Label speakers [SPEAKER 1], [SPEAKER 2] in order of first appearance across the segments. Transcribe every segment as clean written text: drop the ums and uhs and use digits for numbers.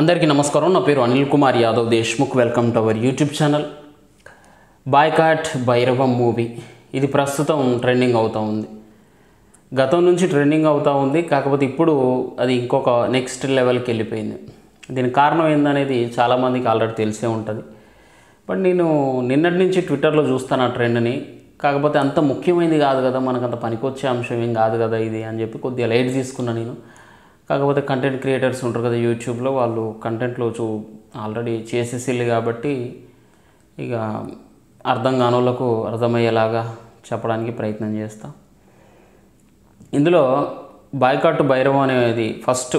[SPEAKER 1] అందరికీ నమస్కారం. నా పేరు Anil Kumar Yadav Deshmukh. Welcome to our YouTube channel. Boycott Bhairavam movie ఇది ప్రస్తుతం ట్రెండింగ్ అవుతూ ఉంది. గతం నుంచి ట్రెండింగ్ అవుతూ ఉంది, కాకపోతే ఇప్పుడు అది ఇంకొక నెక్స్ట్ లెవెల్కి వెళ్ళిపోయింది. దీనికి కారణం ఏందనేది చాలామందికి ఆల్రెడీ తెలిసే ఉంటుంది. బట్ నేను నిన్నటి నుంచి ట్విట్టర్లో చూస్తాను ఆ ట్రెండ్ని. కాకపోతే అంత ముఖ్యమైనది కాదు కదా, మనకు అంత పనికొచ్చే అంశం ఏం కాదు కదా ఇది అని చెప్పి కొద్దిగా లైట్ తీసుకున్నాను నేను. కాకపోతే కంటెంట్ క్రియేటర్స్ ఉంటారు కదా యూట్యూబ్లో, వాళ్ళు కంటెంట్లో ఆల్రెడీ చేసేసిల్లు కాబట్టి ఇక అర్థం కాని వాళ్ళకు అర్థమయ్యేలాగా చెప్పడానికి ప్రయత్నం చేస్తా. ఇందులో బాయ్కాట్ భైరవం అనేది ఫస్ట్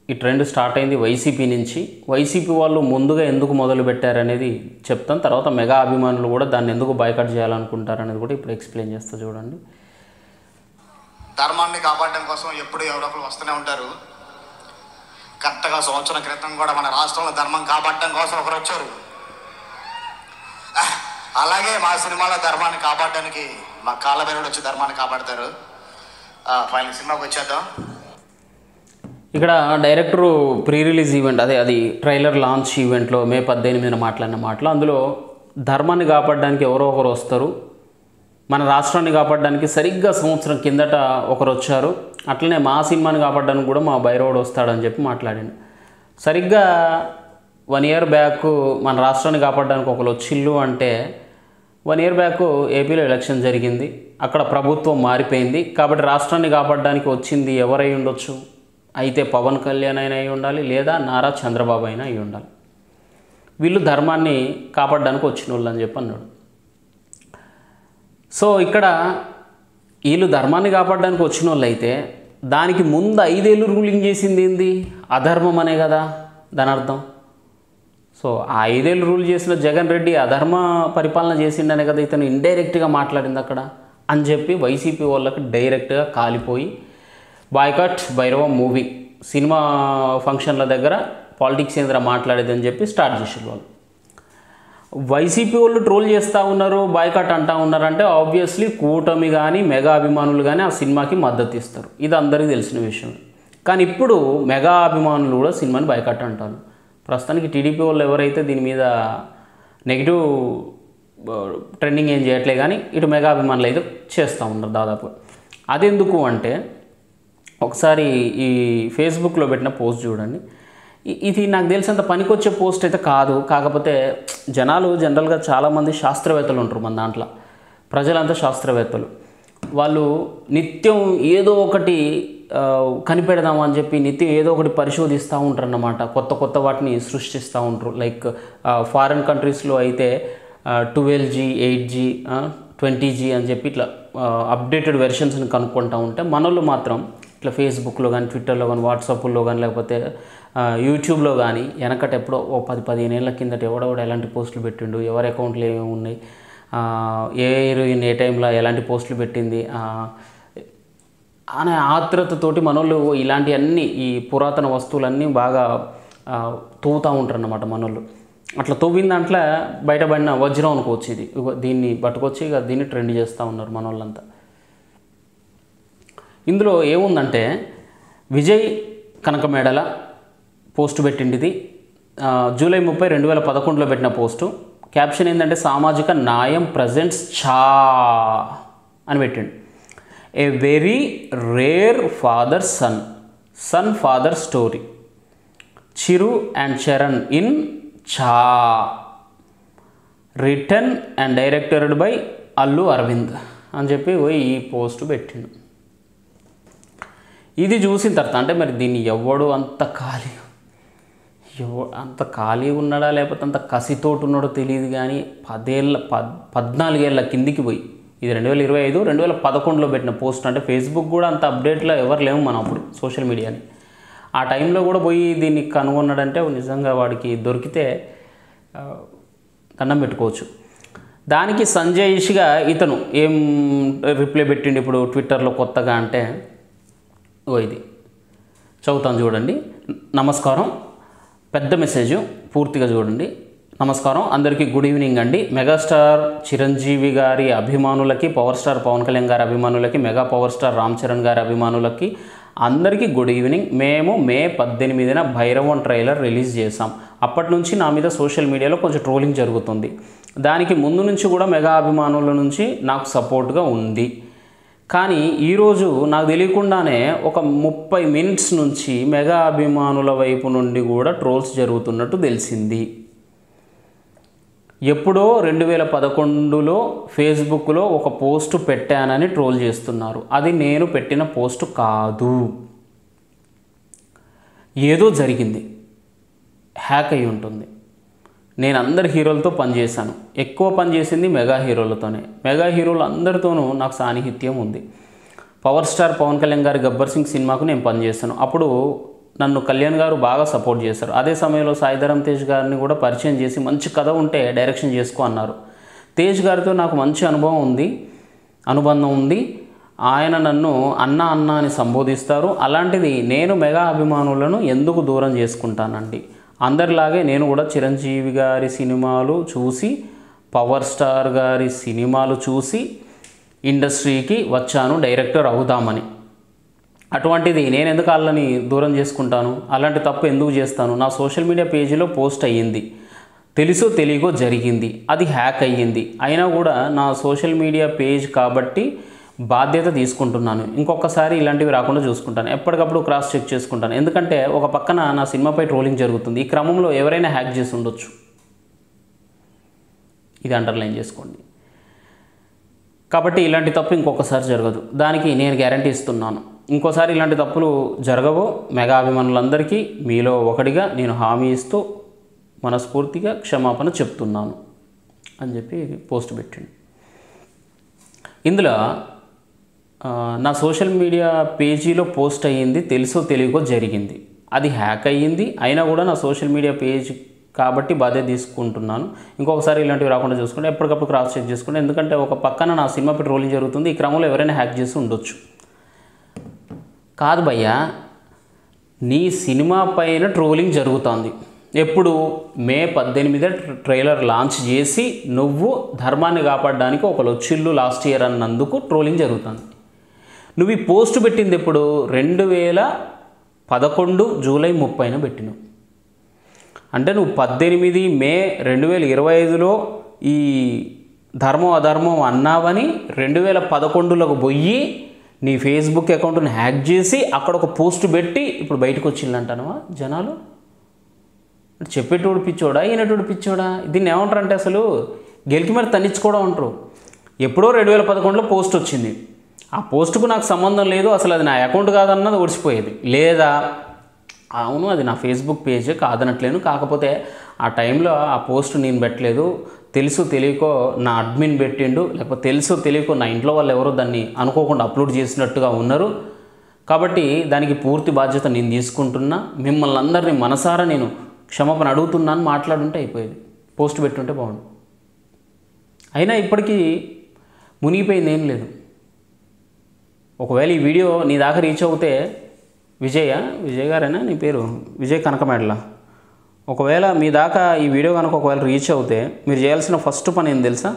[SPEAKER 1] ఈ ట్రెండ్ స్టార్ట్ అయింది వైసీపీ నుంచి. వైసీపీ వాళ్ళు ముందుగా ఎందుకు మొదలు పెట్టారనేది చెప్తాను. తర్వాత మెగా అభిమానులు కూడా దాన్ని ఎందుకు బాయ్కాట్ చేయాలనుకుంటారనేది కూడా ఇప్పుడు ఎక్స్ప్లెయిన్ చేస్తా చూడండి.
[SPEAKER 2] ధర్మాన్ని కాపాడడం కోసం ఎప్పుడు ఎవరొకరు వస్తూనే ఉంటారు. కరెక్ట్గా సంవత్సరం క్రితం కూడా మన రాష్ట్రంలో ధర్మం కాపాడడం కోసం ఒకరు వచ్చారు. అలాగే మా సినిమాలో ధర్మాన్ని కాపాడడానికి మా కాళ్ళబైరుడు వచ్చి ధర్మాన్ని కాపాడతారు. ఫైనల్ సినిమాకి వచ్చేద్దాం.
[SPEAKER 1] ఇక్కడ డైరెక్టరు ప్రీ రిలీజ్ ఈవెంట్ అది ట్రైలర్ లాంచ్ ఈవెంట్లో మే 18 మాట్లాడిన మాటలు. అందులో ధర్మాన్ని కాపాడడానికి ఎవరో ఒకరు వస్తారు, మన రాష్ట్రాన్ని కాపాడడానికి సరిగ్గా సంవత్సరం కిందట ఒకరు వచ్చారు, అట్లనే మా సినిమాని కాపాడడానికి కూడా మా భైరవుడు వస్తాడని చెప్పి మాట్లాడాను. సరిగ్గా 1 year బ్యాక్ మన రాష్ట్రాన్ని కాపాడడానికి ఒకరు వచ్చిల్లు అంటే 1 year బ్యాక్ ఏపీలో ఎలక్షన్ జరిగింది, అక్కడ ప్రభుత్వం మారిపోయింది. కాబట్టి రాష్ట్రాన్ని కాపాడడానికి వచ్చింది ఎవరై ఉండొచ్చు? అయితే పవన్ కళ్యాణ్ అయినా అయి ఉండాలి, లేదా నారా చంద్రబాబు అయినా అయి ఉండాలి. వీళ్ళు ధర్మాన్ని కాపాడడానికి వచ్చిన వాళ్ళు అని చెప్పి అన్నాడు. సో ఇక్కడ వీళ్ళు ధర్మాన్ని కాపాడడానికి వచ్చిన వాళ్ళు అయితే దానికి ముందు 5 ఏళ్ళు రూలింగ్ చేసింది ఏంది? అధర్మం అనే కదా దాని అర్థం. సో ఆ 5 ఏళ్ళు రూల్ చేసిన జగన్ రెడ్డి అధర్మ పరిపాలన చేసిండనే కదా ఇతను ఇండైరెక్ట్గా మాట్లాడింది అక్కడ అని చెప్పి వైసీపీ వాళ్ళకి డైరెక్ట్గా కాలిపోయి బాయ్కాట్ భైరవం మూవీ సినిమా ఫంక్షన్ల దగ్గర పాలిటిక్స్ ఏంద్ర మాట్లాడేదని చెప్పి స్టార్ట్ చేసారు వాళ్ళు. వైసీపీ వాళ్ళు ట్రోల్ చేస్తూ ఉన్నారు, బాయ్కాట్ అంటూ ఉన్నారంటే ఆబ్వియస్లీ కూటమి కానీ మెగా అభిమానులు కానీ ఆ సినిమాకి మద్దతు ఇస్తారు, ఇది అందరికీ తెలిసిన విషయం. కానీ ఇప్పుడు మెగా అభిమానులు కూడా సినిమాని బాయ్కాట్ అంటారు. ప్రస్తుతానికి టీడీపీ వాళ్ళు ఎవరైతే దీని మీద నెగిటివ్ ట్రెండింగ్ ఏం చేయట్లే, కానీ ఇటు మెగా అభిమానులు అయితే చేస్తూ ఉన్నారు దాదాపు. అదెందుకు అంటే ఒకసారి ఈ ఫేస్బుక్లో పెట్టిన పోస్ట్ చూడండి. ఇది నాకు తెలిసినంత పనికొచ్చే పోస్ట్ అయితే కాదు, కాకపోతే జనాలు జనరల్గా చాలామంది శాస్త్రవేత్తలు ఉంటారు మన దాంట్లో, ప్రజలంతా శాస్త్రవేత్తలు. వాళ్ళు నిత్యం ఏదో ఒకటి కనిపెడదామని చెప్పి నిత్యం ఏదో ఒకటి పరిశోధిస్తూ ఉంటారు అన్నమాట. కొత్త కొత్త వాటిని సృష్టిస్తూ ఉంటారు. లైక్ ఫారిన్ కంట్రీస్లో అయితే 12G 8G 20G అని చెప్పి ఇట్లా అప్డేటెడ్ వెర్షన్స్ని కనుక్కుంటూ ఉంటే మనోళ్ళు మాత్రం ఇట్లా ఫేస్బుక్లో కానీ ట్విట్టర్లో కానీ వాట్సాప్లో కానీ లేకపోతే యూట్యూబ్లో కానీ వెనకట ఎప్పుడో 10-15 ఏళ్ళ కిందట ఎవడెవడ ఎలాంటి పోస్టులు పెట్టిండు, ఎవరి అకౌంట్లు ఏమేమి ఉన్నాయి, ఏ హీరోయిన్ ఏ టైంలో ఎలాంటి పోస్టులు పెట్టింది అనే ఆత్రతతోటి మనోళ్ళు ఇలాంటివన్నీ ఈ పురాతన వస్తువులన్నీ బాగా తవ్వుతూ ఉంటారు అన్నమాట మనోళ్ళు. అట్లా తవ్విన దాంట్లో బయటపడిన వజ్రం అనుకోవచ్చు ఇది. దీన్ని పట్టుకొచ్చి ఇక దీన్ని ట్రెండ్ చేస్తూ ఉన్నారు మనోళ్ళంతా. ఇందులో ఏముందంటే విజయ్ కనకమేడల పోస్టు పెట్టింది. ఇది జూలై 30, 2011లో పెట్టిన పోస్టు. క్యాప్షన్ ఏంటంటే సామాజిక న్యాయం ప్రజెంట్స్ చా అని పెట్టిండు. A very rare father son father story, Chiru and Charan in Cha, written and directed by Allu Aravind అని చెప్పి ఈ పోస్టు పెట్టిండు. ఇది చూసిన తర్వాత అంటే మరి దీన్ని ఎవడు అంత ఖాళీ ఉన్నాడా లేకపోతే అంత కసితోటి ఉన్నాడో తెలియదు, కానీ 14 ఏళ్ళ కిందికి పోయి ఇది 2025, 2011లో పెట్టిన పోస్ట్. అంటే ఫేస్బుక్ కూడా అంత అప్డేట్లో ఎవరు లేము మనం అప్పుడు సోషల్ మీడియాని. ఆ టైంలో కూడా పోయి దీన్ని కనుగొన్నాడంటే నిజంగా వాడికి దొరికితే దండం పెట్టుకోవచ్చు. దానికి సంజయ్గా ఇతను ఏం రిప్లై పెట్టిండు ఇప్పుడు ట్విట్టర్లో కొత్తగా అంటే ఇది చదువుతాను చూడండి. నమస్కారం, పెద్ద మెసేజ్ పూర్తిగా చూడండి. నమస్కారం అందరికీ, గుడ్ ఈవినింగ్ అండి. మెగాస్టార్ చిరంజీవి గారి అభిమానులకి, పవర్ స్టార్ పవన్ కళ్యాణ్ గారి అభిమానులకి, mega power star Ram Charan గారి అభిమానులకి అందరికీ గుడ్ ఈవినింగ్. మేము మే 18న భైరవం ట్రైలర్ రిలీజ్ చేసాం. అప్పటి నుంచి నా మీద సోషల్ మీడియాలో కొంచెం ట్రోలింగ్ జరుగుతుంది. దానికి ముందు నుంచి కూడా మెగా అభిమానుల నుంచి నాకు సపోర్ట్గా ఉంది. కానీ ఈరోజు నాకు తెలియకుండానే ఒక 30 మినిట్స్ నుంచి మెగా అభిమానుల వైపు నుండి కూడా ట్రోల్స్ జరుగుతున్నట్టు తెలిసింది. ఎప్పుడో 2011లో ఫేస్బుక్లో ఒక పోస్ట్ పెట్టానని ట్రోల్ చేస్తున్నారు. అది నేను పెట్టిన పోస్ట్ కాదు. ఏదో జరిగింది, హ్యాక్ అయి ఉంటుంది. నేను అందరి హీరోలతో పనిచేశాను. ఎక్కువ పనిచేసింది మెగా హీరోలతోనే. మెగా హీరోలు అందరితోనూ నాకు సాన్నిహిత్యం ఉంది. పవర్ స్టార్ పవన్ కళ్యాణ్ గారి గబ్బర్ సింగ్ సినిమాకు నేను పనిచేస్తాను. అప్పుడు నన్ను కళ్యాణ్ గారు బాగా సపోర్ట్ చేశారు. అదే సమయంలో సాయిధరమ్ తేజ్ గారిని కూడా పరిచయం చేసి మంచి కథ ఉంటే డైరెక్షన్ చేసుకో అన్నారు. తేజ్ గారితో నాకు మంచి అనుబంధం ఉంది. ఆయన నన్ను అన్న అని సంబోధిస్తారు. అలాంటిది నేను మెగా అభిమానులను ఎందుకు దూరం చేసుకుంటానండి? అందరిలాగే నేను కూడా చిరంజీవి గారి సినిమాలు చూసి, పవర్ స్టార్ గారి సినిమాలు చూసి ఇండస్ట్రీకి వచ్చాను డైరెక్టర్ అవుదామని. అటువంటిది నేను ఎందుకు వాళ్ళని దూరం చేసుకుంటాను? అలాంటి తప్పు ఎందుకు చేస్తాను? నా సోషల్ మీడియా పేజీలో పోస్ట్ అయ్యింది, తెలుసో తెలియకో జరిగింది, అది హ్యాక్ అయ్యింది. అయినా కూడా నా సోషల్ మీడియా పేజ్ కాబట్టి బాధ్యత తీసుకుంటున్నాను. ఇంకొకసారి ఇలాంటివి రాకుండా చూసుకుంటాను. ఎప్పటికప్పుడు క్రాస్ చెక్ చేసుకుంటాను. ఎందుకంటే ఒక పక్కన నా సినిమాపై ట్రోలింగ్ జరుగుతుంది. ఈ క్రమంలో ఎవరైనా హ్యాక్ చేసి ఉండొచ్చు. ఇది అండర్లైన్ చేసుకోండి. కాబట్టి ఇలాంటి తప్పు ఇంకొకసారి జరగదు. దానికి నేను గ్యారంటీ ఇస్తున్నాను. ఇంకోసారి ఇలాంటి తప్పులు జరగవు. మెగా అభిమానులందరికీ మీలో ఒకటిగా నేను హామీ ఇస్తూ మనస్ఫూర్తిగా క్షమాపణ చెప్తున్నాను అని చెప్పి పోస్ట్ పెట్టండి. ఇందులో నా సోషల్ మీడియా పేజీలో పోస్ట్ అయ్యింది, తెలుసో తెలియకో జరిగింది, అది హ్యాక్ అయ్యింది. అయినా కూడా నా సోషల్ మీడియా పేజ్ కాబట్టి బాధ్యత తీసుకుంటున్నాను. ఇంకొకసారి ఇలాంటివి రాకుండా చూసుకుంటే ఎప్పటికప్పుడు క్రాస్ చెక్ చేసుకుంటే. ఎందుకంటే ఒక పక్కన నా సినిమాపై ట్రోలింగ్ జరుగుతుంది. ఈ క్రమంలో ఎవరైనా హ్యాక్ చేసి ఉండొచ్చు. కాదు భయ్యా, నీ సినిమా పైన ట్రోలింగ్ జరుగుతుంది. ఎప్పుడు? మే 18 ట్రైలర్ లాంచ్ చేసి నువ్వు ధర్మాన్ని కాపాడడానికి ఒక లొచ్చిల్లు లాస్ట్ ఇయర్ అన్నందుకు ట్రోలింగ్ జరుగుతుంది. నువ్వు ఈ పోస్ట్ పెట్టింది ఎప్పుడు? 2011 జూలై 30న పెట్టినావు. అంటే నువ్వు 18 మే 2025లో ఈ ధర్మం అధర్మం అన్నావని 2011లోకి పోయి నీ ఫేస్బుక్ అకౌంట్ని హ్యాక్ చేసి అక్కడ ఒక పోస్ట్ పెట్టి ఇప్పుడు బయటకు వచ్చిందంటానవా జనాలు? చెప్పేటోడు పిచ్చోడా, ఈయనటోడు పిచ్చోడా? దీన్ని ఏమంటారు అంటే అసలు గెలికి మరి తన్నించుకోవడం అంటారు. ఎప్పుడో 2011లో పోస్ట్ వచ్చింది. ఆ పోస్టుకు నాకు సంబంధం లేదు, అసలు అది నా అకౌంట్ కాదన్నది ఓడిచిపోయేది. లేదా అవును అది నా ఫేస్బుక్ పేజ్ కాదనట్లేను, కాకపోతే ఆ టైంలో ఆ పోస్ట్ నేను పెట్టలేదు, తెలుసు తెలియకో నా అడ్మిన్ పెట్టిండు, లేకపోతే తెలుసు తెలియకో నా ఇంట్లో వాళ్ళు ఎవరో దాన్ని అనుకోకుండా అప్లోడ్ చేసినట్టుగా ఉన్నారు, కాబట్టి దానికి పూర్తి బాధ్యత నేను తీసుకుంటున్నా, మిమ్మల్ని అందరినీ మనసారా నేను క్షమాపణ అడుగుతున్నాను మాట్లాడుంటే అయిపోయేది. పోస్ట్ పెట్టుంటే బాగుండు. అయినా ఇప్పటికీ మునిగిపోయింది ఏం లేదు. ఒకవేళ ఈ వీడియో నీ దాకా రీచ్ అవుతే విజయ్ గారేనా నీ పేరు? విజయ్ కనకమేడల. ఒకవేళ మీ దాకా ఈ వీడియో కనుక ఒకవేళ రీచ్ అవుతే మీరు చేయాల్సిన ఫస్ట్ పని ఏం తెలుసా?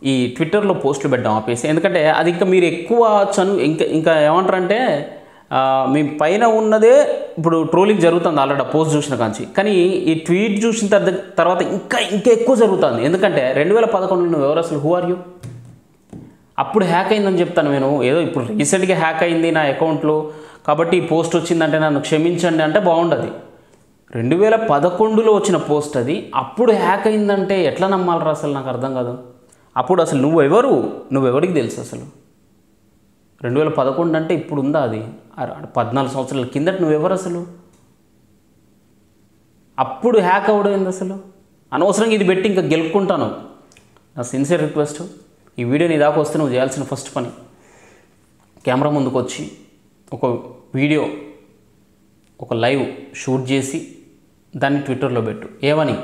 [SPEAKER 1] ఈ ట్విట్టర్లో పోస్టులు పెట్టడం ఆపేసి. ఎందుకంటే అది ఇంకా మీరు ఎక్కువ ఇంకా ఏమంటారంటే మీ పైన ఉన్నదే ఇప్పుడు ట్రోలింగ్ జరుగుతుంది ఆల్రెడీ ఆ పోస్ట్ చూసిన కాంచి. కానీ ఈ ట్వీట్ చూసిన తర్వాత ఇంకా ఎక్కువ జరుగుతుంది. ఎందుకంటే 2011 నువ్వు ఎవరు అసలు? Who are you? అప్పుడు హ్యాక్ అయిందని చెప్తాను నేను. ఏదో ఇప్పుడు రీసెంట్గా హ్యాక్ అయింది నా అకౌంట్లో కాబట్టి ఈ పోస్ట్ వచ్చిందంటే నన్ను క్షమించండి అంటే బాగుండదు. 2011లో వచ్చిన పోస్ట్ అది. అప్పుడు హ్యాక్ అయిందంటే ఎట్లా నమ్మాలరా అసలు? నాకు అర్థం కాదు. అప్పుడు అసలు నువ్వెవరికి తెలుసు అసలు? 2011 అంటే ఇప్పుడు ఉందా? అది 14 సంవత్సరాల కిందట నువ్వెవరు అసలు? అప్పుడు హ్యాక్ అవ్వడం ఏంది అసలు? అనవసరంగా ఇది పెట్టి ఇంకా గెలుపుకుంటాను. నా సిన్సియర్ రిక్వెస్ట్, ఈ వీడియో నీ దాకా వస్తే నువ్వు చేయాల్సిన ఫస్ట్ పని కెమెరా ముందుకు వచ్చి ఒక వీడియో, ఒక లైవ్ షూట్ చేసి దాన్ని ట్విట్టర్లో పెట్టు. ఏమని?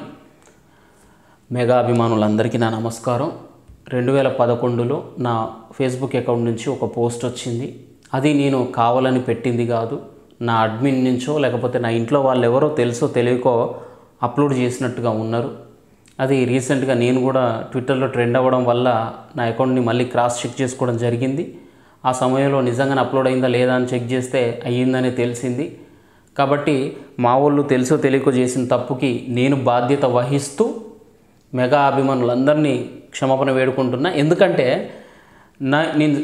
[SPEAKER 1] మెగా అభిమానులందరికీ నా నమస్కారం. 2011లో నా ఫేస్బుక్ అకౌంట్ నుంచి ఒక పోస్ట్ వచ్చింది. అది నేను కావాలని పెట్టింది కాదు. నా అడ్మిన్ నుంచో లేకపోతే నా ఇంట్లో వాళ్ళు ఎవరో తెలుసో తెలియకో అప్లోడ్ చేసినట్టుగా ఉన్నారు. అది రీసెంట్గా నేను కూడా ట్విట్టర్లో ట్రెండ్ అవ్వడం వల్ల నా అకౌంట్ని మళ్ళీ క్రాస్ చెక్ చేసుకోవడం జరిగింది. ఆ సమయంలో నిజంగానే అప్లోడ్ అయిందా లేదా అని చెక్ చేస్తే అయ్యిందని తెలిసింది. కాబట్టి మా వాళ్ళు తెలుసో తెలియకో చేసిన తప్పుకి నేను బాధ్యత వహిస్తూ మెగా అభిమానులందరినీ క్షమాపణ వేడుకుంటున్నా. ఎందుకంటే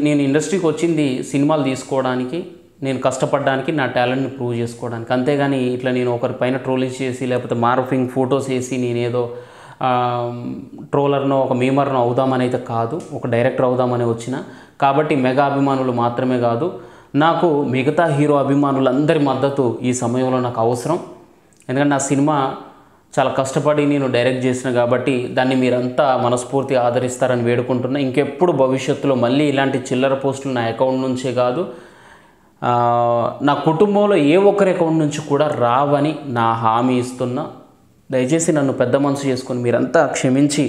[SPEAKER 1] నేను ఇండస్ట్రీకి వచ్చింది సినిమాలు తీసుకోవడానికి, నేను కష్టపడడానికి, నా టాలెంట్ని ప్రూవ్ చేసుకోవడానికి. అంతేగాని ఇట్లా నేను ఒకరి పైన ట్రోలింగ్ చేసి లేకపోతే మార్ఫింగ్ ఫొటోస్ వేసి నేనేదో ట్రోలర్నో ఒక మీమర్నో అవుదామని అయితే కాదు, ఒక డైరెక్టర్ అవుదామని వచ్చిన. కాబట్టి మెగా అభిమానులు మాత్రమే కాదు, నాకు మిగతా హీరో అభిమానులందరి మద్దతు ఈ సమయంలో నాకు అవసరం. ఎందుకంటే నా సినిమా చాలా కష్టపడి నేను డైరెక్ట్ చేసిన కాబట్టి దాన్ని మీరంతా మనస్ఫూర్తిగా ఆదరిస్తారని వేడుకుంటున్నా. ఇంకెప్పుడు భవిష్యత్తులో మళ్ళీ ఇలాంటి చిల్లర పోస్టులు నా అకౌంట్ నుంచే కాదు, నా కుటుంబంలో ఏ ఒక్కరి అకౌంట్ నుంచి కూడా రావని నా హామీ ఇస్తున్నా. దయచేసి నన్ను పెద్ద మనసు చేసుకొని మీరంతా క్షమించి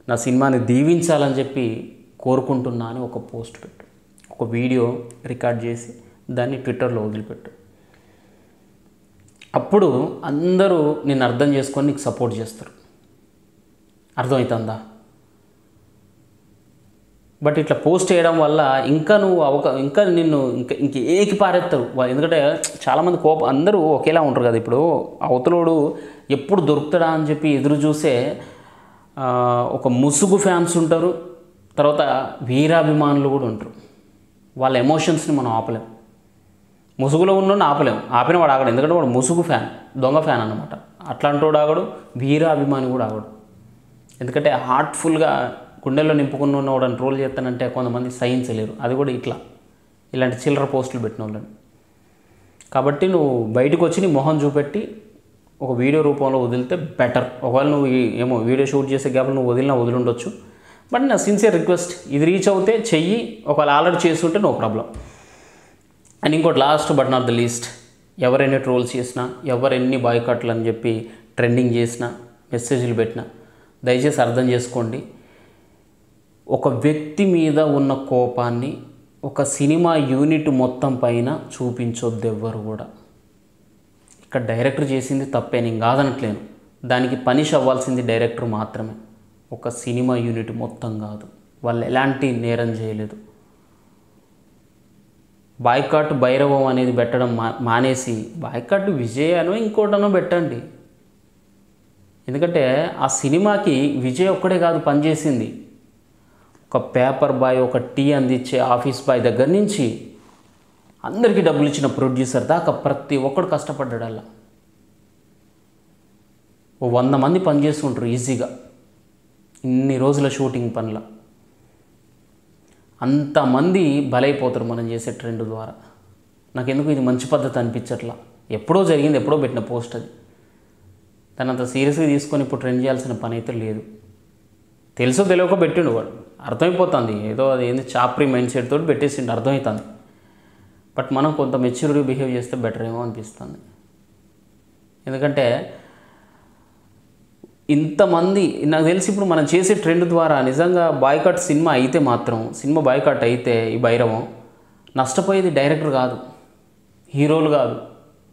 [SPEAKER 1] నా సినిమాని దీవించాలని చెప్పి కోరుకుంటున్నా అని ఒక పోస్ట్ పెట్టు, ఒక వీడియో రికార్డ్ చేసి దాన్ని ట్విట్టర్లో వదిలిపెట్టు. అప్పుడు అందరూ నేను అర్థం చేసుకొని నీకు సపోర్ట్ చేస్తారు. అర్థమవుతుందా? బట్ ఇట్లా పోస్ట్ చేయడం వల్ల ఇంకా నువ్వు ఇంకా నిన్ను ఇంక ఏకి పారేస్తారు. ఎందుకంటే చాలామంది అందరూ ఒకేలా ఉంటారు కదా. ఇప్పుడు అవతలోడు ఎప్పుడు దొరుకుతాడా అని చెప్పి ఎదురు చూసే ఒక ముసుగు ఫ్యాన్స్ ఉంటారు, తర్వాత వీరాభిమానులు కూడా ఉంటారు. వాళ్ళ ఎమోషన్స్ని మనం ఆపలేం. ముసుగులో ఉన్న ఆపలేం, ఆపిన వాడు ఆగడు. ఎందుకంటే వాడు ముసుగు ఫ్యాన్, దొంగ ఫ్యాన్ అనమాట. అట్లాంటి వాడు ఆగడు, వీరాభిమాని కూడా ఆగడు. ఎందుకంటే హార్ట్ఫుల్గా గుండెల్లో నింపుకున్న వాడని ట్రోల్ చేస్తానంటే కొంతమంది సహించలేరు. అది కూడా ఇలాంటి చిల్లర పోస్టులు పెట్టిన వాళ్ళని. కాబట్టి నువ్వు బయటకు వచ్చి నీ మొహం చూపెట్టి ఒక వీడియో రూపంలో వదిలితే బెటర్. ఒకవేళ నువ్వు ఏమో వీడియో షూట్ చేసే గ్యాప్లో నువ్వు వదిలిండొచ్చు. బట్ నా సిన్సియర్ రిక్వెస్ట్, ఇది రీచ్ అవుతే చెయ్యి. ఒకవేళ ఆల్రెడీ చేస్తుంటే నో ప్రాబ్లం. అండ్ ఇంకోటి last but not the least, ఎవరైనా ట్రోల్స్ చేసినా, ఎవరెన్ని బాయ్కాట్లు అని చెప్పి ట్రెండింగ్ చేసినా, మెసేజ్లు పెట్టినా దయచేసి అర్థం చేసుకోండి. ఒక వ్యక్తి మీద ఉన్న కోపాన్ని ఒక సినిమా యూనిట్ మొత్తం పైన చూపించొద్దు ఎవ్వరు కూడా. ఇక్కడ డైరెక్టర్ చేసింది తప్పే, నేను కాదనట్లేను. దానికి పనిష్ అవ్వాల్సింది డైరెక్టర్ మాత్రమే, ఒక సినిమా యూనిట్ మొత్తం కాదు. వాళ్ళు ఎలాంటి నేరం చేయలేదు. బాయ్కాట్ భైరవం అనేది పెట్టడం మానేసి బాయ్కాట్ విజయ్ అనో ఇంకోటనో పెట్టండి. ఎందుకంటే ఆ సినిమాకి విజయ్ ఒక్కడే కాదు పనిచేసింది. ఒక పేపర్ బాయ్, ఒక టీ అందించే ఆఫీస్ బాయ్ దగ్గర నుంచి అందరికీ డబ్బులు ఇచ్చిన ప్రొడ్యూసర్ దాకా ప్రతి ఒక్కడు కష్టపడ్డాడు. అలా 100 మంది పనిచేస్తుంటారు ఈజీగా ఇన్ని రోజుల షూటింగ్ పనుల. అంతమంది బలైపోతారు మనం చేసే ట్రెండ్ ద్వారా. నాకెందుకు ఇది మంచి పద్ధతి అనిపించట్లా. ఎప్పుడో జరిగింది, ఎప్పుడో పెట్టిన పోస్ట్ అది. దాన్ని అంత సీరియస్గా తీసుకొని ఇప్పుడు ట్రెండ్ చేయాల్సిన పని అయితే లేదు. తెలుసో తెలియక పెట్టిండు వాడు, అర్థమైపోతుంది. ఏదో అది ఏంది చాప్రీ మైండ్ సెట్ తోటి పెట్టేసిండు, అర్థమవుతుంది. బట్ మనం కొంత మెచ్యూరిటీ బిహేవ్ చేస్తే బెటర్ ఏమో అనిపిస్తుంది. ఎందుకంటే ఇంతమంది నాకు తెలిసి ఇప్పుడు మనం చేసే ట్రెండ్ ద్వారా నిజంగా బాయ్కాట్ సినిమా అయితే మాత్రం, సినిమా బాయ్కాట్ అయితే ఈ భైరవం నష్టపోయేది డైరెక్టర్ కాదు, హీరోలు కాదు,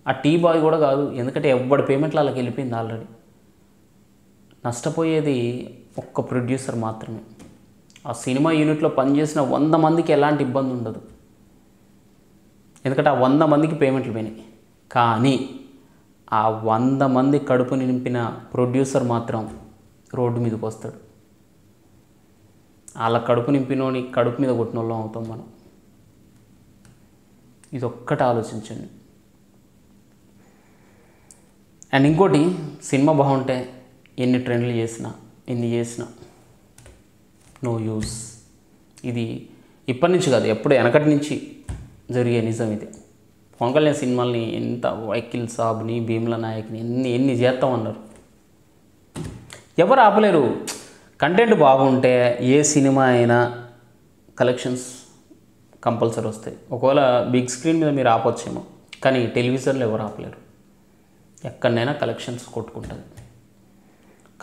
[SPEAKER 1] ఆ టీ బాయ్ కూడా కాదు. ఎందుకంటే ఎవ్వడి పేమెంట్లు వాళ్ళకి వెళ్ళిపోయింది ఆల్రెడీ. నష్టపోయేది ఒక్క ప్రొడ్యూసర్ మాత్రమే. ఆ సినిమా యూనిట్లో పనిచేసిన 100 మందికి ఎలాంటి ఇబ్బంది ఉండదు. ఎందుకంటే ఆ 100 మందికి పేమెంట్లు పోయినాయి. కానీ ఆ 100 మంది కడుపు నింపిన ప్రొడ్యూసర్ మాత్రం రోడ్డు మీదకి వస్తాడు. వాళ్ళ కడుపు నింపినోని కడుపు మీద కొట్టిన వాళ్ళం అవుతాం మనం. ఇది ఒక్కటి ఆలోచించండి. అండ్ ఇంకోటి, సినిమా బాగుంటే ఎన్ని ట్రెండ్లు చేసినా, ఎన్ని చేసినా నో యూస్. ఇది ఇప్పటి నుంచి కాదు, ఎప్పుడు వెనకటి నుంచి జరిగే నిజం ఇది. పవన్ కళ్యాణ్ సినిమాల్ని ఎంత వైకిల్ సాబ్ని, భీమ్లా నాయక్ని ఎన్ని చేస్తామన్నారు. ఎవరు ఆపలేరు. కంటెంట్ బాగుంటే ఏ సినిమా అయినా కలెక్షన్స్ కంపల్సరీ వస్తాయి. ఒకవేళ బిగ్ స్క్రీన్ మీద మీరు ఆపొచ్చేమో, కానీ టెలివిజన్లో ఎవరు ఆపలేరు. ఎక్కడైనా కలెక్షన్స్ కొట్టుకుంటుంది.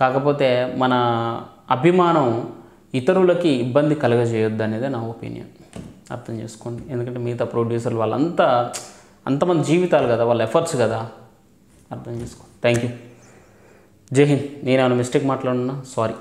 [SPEAKER 1] కాకపోతే మన అభిమానం ఇతరులకి ఇబ్బంది కలగజేయొద్దు అనేది నా ఒపీనియన్. అర్థం చేసుకోండి. ఎందుకంటే మిగతా ప్రొడ్యూసర్లు వాళ్ళంతా అంతమంది జీవితాలు కదా, వాళ్ళ ఎఫర్ట్స్ కదా. అర్థం చేసుకోండి. Thank you. జై హింద్. నేను ఏమైనా మిస్టేక్ మాట్లాడున్నా సారీ.